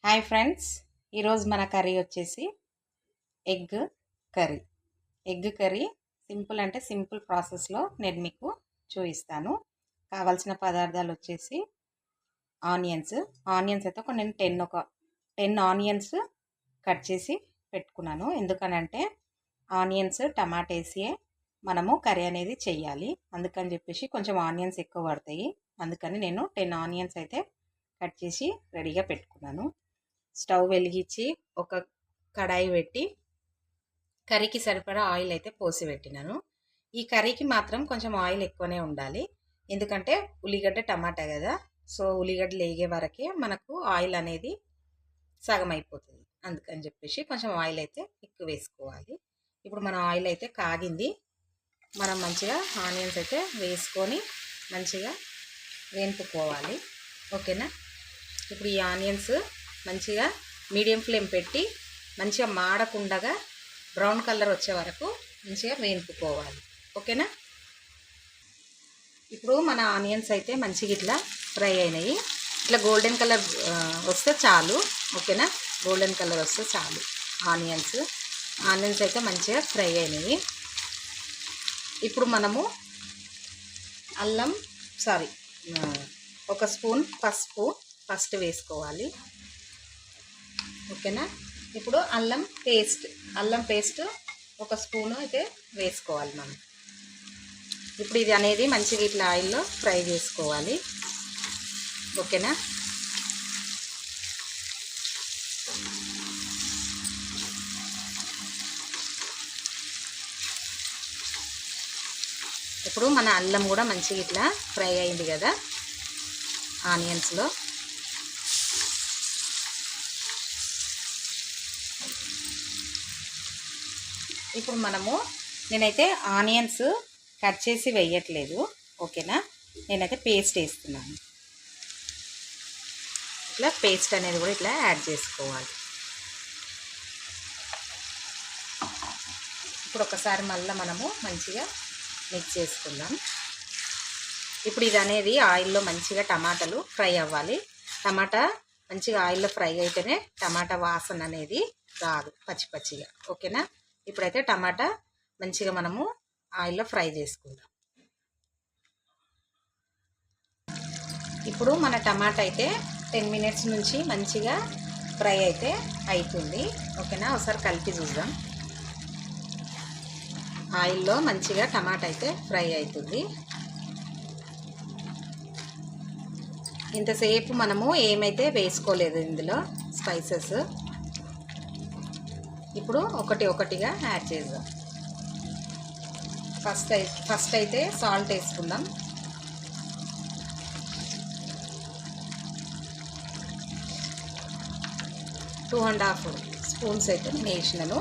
Hi friends, ఈరోజు మన curry వచ్చేసి egg curry. Egg curry simple అంటే సింపుల్ ప్రాసెస్లో నేను మీకు చూపిస్తాను. కావాల్సిన పదార్థాలు వచ్చేసి ఆనియన్స్ అయితే నేను 10 ఆనియన్స్ కట్ చేసి పెట్టుకున్నాను. ఎందుకనంటే ఆనియన్స్ టమాటా వేసి మనము కర్రీ అనేది చెయ్యాలి. అందుకని చెప్పేసి కొంచెం ఆనియన్స్ ఎక్కువ పడతాయి. అందుకని నేను 10 ఆనియన్స్ అయితే కట్ చేసి రెడీగా పెట్టుకున్నాను. స్టవ్ వెలిగించి ఒక కడాయి పెట్టి కర్రీకి సరిపడా ఆయిల్ అయితే పోసి పెట్టినాను. ఈ కర్రీకి మాత్రం కొంచెం ఆయిల్ ఎక్కువనే ఉండాలి. ఎందుకంటే ఉల్లిగడ్డ టమాటా కదా, సో ఉల్లిగడ్డ లేగే వరకే మనకు ఆయిల్ అనేది సగం అయిపోతుంది. అందుకని చెప్పేసి కొంచెం ఆయిల్ అయితే ఎక్కువ వేసుకోవాలి. ఇప్పుడు మన ఆయిల్ అయితే కాగింది. మనం మంచిగా ఆనియన్స్ అయితే వేసుకొని మంచిగా వేపుకోవాలి. ఓకేనా? ఇప్పుడు ఈ ఆనియన్స్ మంచిగా మీడియం ఫ్లేమ్ పెట్టి మంచిగా మాడకుండగా బ్రౌన్ కలర్ వచ్చే వరకు మంచిగా వేపుకోవాలి. ఓకేనా? ఇప్పుడు మన ఆనియన్స్ అయితే మంచిగా ఇట్లా ఫ్రై అయినాయి. ఇట్లా గోల్డెన్ కలర్ వస్తే చాలు. ఓకేనా? గోల్డెన్ కలర్ వస్తే చాలు. ఆనియన్స్ అయితే మంచిగా ఫ్రై అయినాయి. ఇప్పుడు మనము ఒక స్పూన్ పసుపు ఫస్ట్ వేసుకోవాలి. ఓకేనా? ఇప్పుడు అల్లం పేస్ట్ ఒక స్పూను అయితే వేసుకోవాలి మనం. ఇప్పుడు ఇది అనేది మంచిగా ఇట్లా ఆయిల్లో ఫ్రై చేసుకోవాలి. ఓకేనా? ఇప్పుడు మన అల్లం కూడా మంచిగా ఇట్లా ఫ్రై అయింది కదా ఆనియన్స్లో. ఇప్పుడు నేనైతే ఆనియన్స్ కట్ చేసి వేయట్లేదు. ఓకేనా? నేనైతే పేస్ట్ వేస్తున్నాను. ఇట్లా పేస్ట్ అనేది కూడా ఇట్లా యాడ్ చేసుకోవాలి. ఇప్పుడు ఒకసారి మళ్ళీ మనము మంచిగా మిక్స్ చేసుకుందాం. ఇప్పుడు ఇది అనేది ఆయిల్లో మంచిగా టమాటాలు ఫ్రై అవ్వాలి. టమాటా మంచిగా ఆయిల్లో ఫ్రై అయితేనే టమాటా వాసన అనేది రాదు పచ్చిగా. ఓకేనా? ఇప్పుడైతే టమాటా మంచిగా మనము ఆయిల్లో ఫ్రై చేసుకుందాం. ఇప్పుడు మన టమాటా అయితే 10 మినిట్స్ నుంచి మంచిగా ఫ్రై అయితే అవుతుంది. ఓకేనా? ఒకసారి కలిపి చూద్దాం. ఆయిల్లో మంచిగా టమాటా అయితే ఫ్రై అవుతుంది. ఇంతసేపు మనము ఏమైతే వేసుకోలేదు ఇందులో స్పైసెస్. ఇప్పుడు ఒకటిగా యాడ్ చేద్దాం. ఫస్ట్ అయితే సాల్ట్ వేసుకుందాం. టూ అండ్ హాఫ్ స్పూన్స్ అయితే నేను వేసినాను.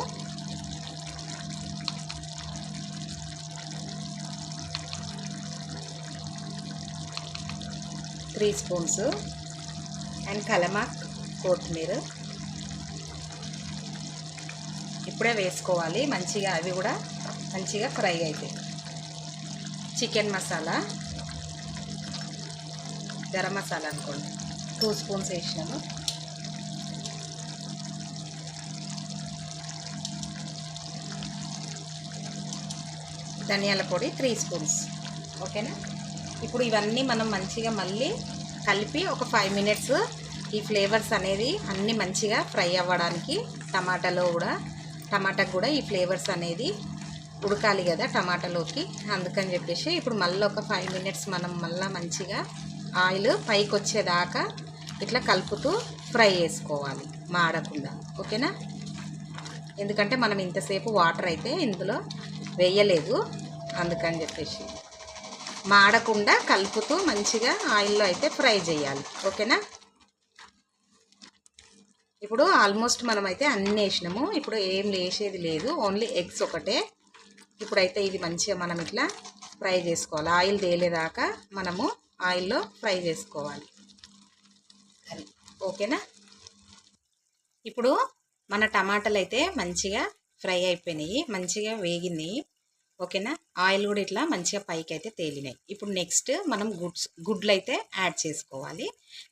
త్రీ స్పూన్స్ అండ్ కలమాక్ కొత్తిమీర ఇప్పుడే వేసుకోవాలి. మంచిగా అవి కూడా మంచిగా ఫ్రై అవుతాయి. చికెన్ మసాలా, గరం మసాలా అనుకోండి 2 స్పూన్స్ వేసినాము. ధనియాల పొడి 3 స్పూన్స్. ఓకేనా? ఇప్పుడు ఇవన్నీ మనం మంచిగా మళ్ళీ కలిపి ఒక 5 మినిట్స్ ఈ ఫ్లేవర్స్ అనేది అన్నీ మంచిగా ఫ్రై అవ్వడానికి టమాటాకు కూడా ఈ ఫ్లేవర్స్ అనేది ఉడకాలి కదా టమాటాలోకి. అందుకని చెప్పేసి ఇప్పుడు మళ్ళీ ఒక 5 మినిట్స్ మనం మళ్ళీ మంచిగా ఆయిల్ పైకి వచ్చేదాకా ఇట్లా కలుపుతూ ఫ్రై చేసుకోవాలి మాడకుండా. ఓకేనా? ఎందుకంటే మనం ఇంతసేపు వాటర్ అయితే ఇందులో వేయలేదు. అందుకని చెప్పేసి మాడకుండా కలుపుతూ మంచిగా ఆయిల్లో అయితే ఫ్రై చేయాలి. ఓకేనా? ఇప్పుడు ఆల్మోస్ట్ మనమైతే అన్నీ వేసినాము. ఇప్పుడు ఏం వేసేది లేదు, ఓన్లీ ఎగ్స్ ఒకటే. ఇప్పుడైతే ఇది మంచిగా మనం ఇట్లా ఫ్రై చేసుకోవాలి. ఆయిల్ తేలేదాకా మనము ఆయిల్లో ఫ్రై చేసుకోవాలి. ఓకేనా? ఇప్పుడు మన టమాటాలు అయితే మంచిగా ఫ్రై అయిపోయినాయి, మంచిగా వేగినాయి. ఓకేనా. ఆయిల్ కూడా ఇట్లా మంచిగా పైకి అయితే తేలినాయి. ఇప్పుడు నెక్స్ట్ మనం గుడ్లు అయితే యాడ్ చేసుకోవాలి.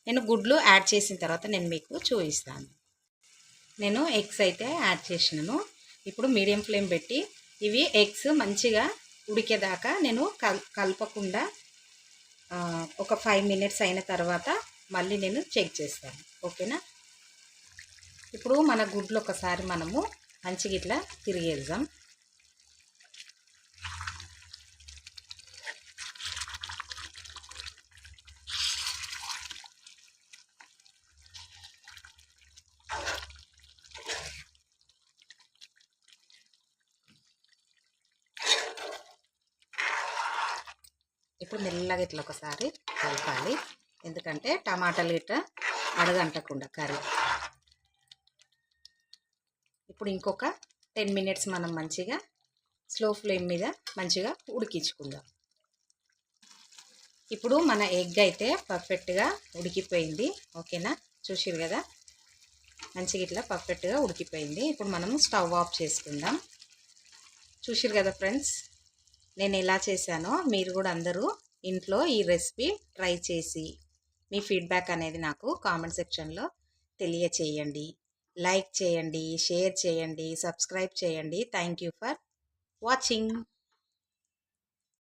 నేను గుడ్లు యాడ్ చేసిన తర్వాత నేను మీకు చూపిస్తాను. నేను ఎగ్స్ అయితే యాడ్ చేసినాను. ఇప్పుడు మీడియం ఫ్లేమ్ పెట్టి ఇవి ఎగ్స్ మంచిగా ఉడికేదాకా నేను కలపకుండా ఒక 5 మినిట్స్ అయిన తర్వాత మళ్ళీ నేను చెక్ చేస్తాను. ఓకేనా. ఇప్పుడు మన గుడ్లు ఒకసారి మనము మంచిగా ఇట్లా తిరిగేద్దాం. ఇప్పుడు మెల్లగా ఇట్లా ఒకసారి కలపాలి, ఎందుకంటే టమాటాలు ఇట్లా అడగంటకుండా కర్రీ. ఇప్పుడు ఇంకొక 10 మినిట్స్ మనం మంచిగా స్లో ఫ్లేమ్ మీద మంచిగా ఉడికించుకుందాం. ఇప్పుడు మన ఎగ్ అయితే పర్ఫెక్ట్గా ఉడికిపోయింది. ఓకేనా, చూసిరు కదా, మంచిగా ఇట్లా పర్ఫెక్ట్గా ఉడికిపోయింది. ఇప్పుడు మనము స్టవ్ ఆఫ్ చేసుకుందాం. చూసిరు కదా ఫ్రెండ్స్, నేను ఎలా చేశానో మీరు కూడా అందరూ ఇంట్లో ఈ రెసిపీ ట్రై చేసి మీ ఫీడ్బ్యాక్ అనేది నాకు కామెంట్ సెక్షన్లో తెలియచేయండి. లైక్ చేయండి, షేర్ చేయండి, సబ్స్క్రైబ్ చేయండి. Thank you for watching.